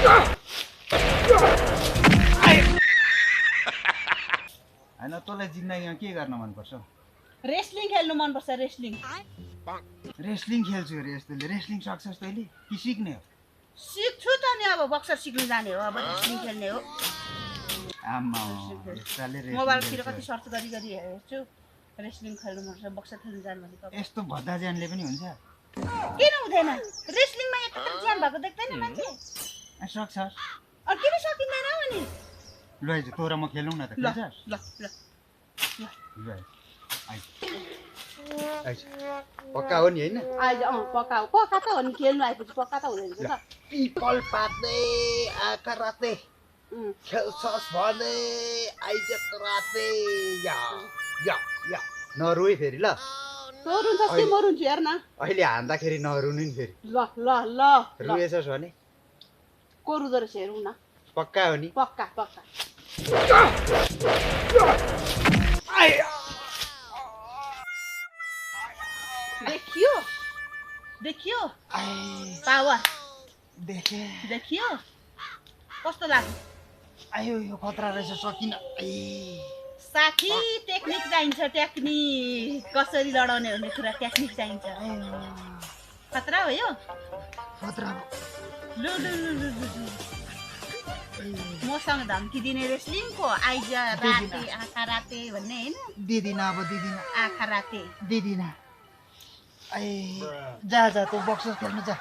हैन तँलाई जिन्दगीमा के गर्न मन पर्छ? रेस्लिङ खेल्नु मन पर्छ रेस्लिङ रेस्लिङ खेल्छु अरे यस्तोले रेस्लिङ सक्छस् तैँले कि सिक्ने हो? सिक्छु त नि अब बक्सर सिक्नु जाने हो अब रेस्लिङ खेल्ने हो आम्मा यस्ताले रेस्लिङ मोबाइलतिर कति सर्च गरी गरी हेर्छु रेस्लिङ खेल्नु मन पर्छ बक्सर खेल्नु जानु भनेको यस्तो भद्दा ज्यानले पनि हुन्छ? किन हुँदैन रेस्लिङमा एक ज्यान भएको देख्दैन मान्छे सक्छस् अनि किन सकिँदैन अनि ल आइज तँ र म खेलौँ न त ल खेल्छस्? ल ल ल आइज आइज पक्का हो नि होइन? आइज पक्का हो पक्का त हो नि खेल्नु आएपछि पक्का त हुँदैन त पिपल पात्दै आँखा राते खेल्छस् भने आइज राते या या या नरुई फेरि ल तँ रुन्छस् कि म रुन्छु हेर न अहिले हान्दाखेरि नरुनु नि फेरि ल ल ल रुएछस् भने को रुँदो रहेछ हेरौँ न पक्का हो नि? पक्का पक्का देखियो देखियो पावर देखे देखियो कस्तो लाग्यो आयो यो खतरा रहेछ सकिन साथी टेक्निक चाहिन्छ टेक्निक कसरी लडाउने भन्ने कुरा टेक्निक चाहिन्छ खतरा हो यो खतरा लु लु लु लु लु लु। मसँग धम्की दिने रेस्लिङको आइज राते आँखा राते भन्ने होइन दिदिन अब दिदिन आँखा राते दिदिन जा जा तँ बक्सर खेल्नु जा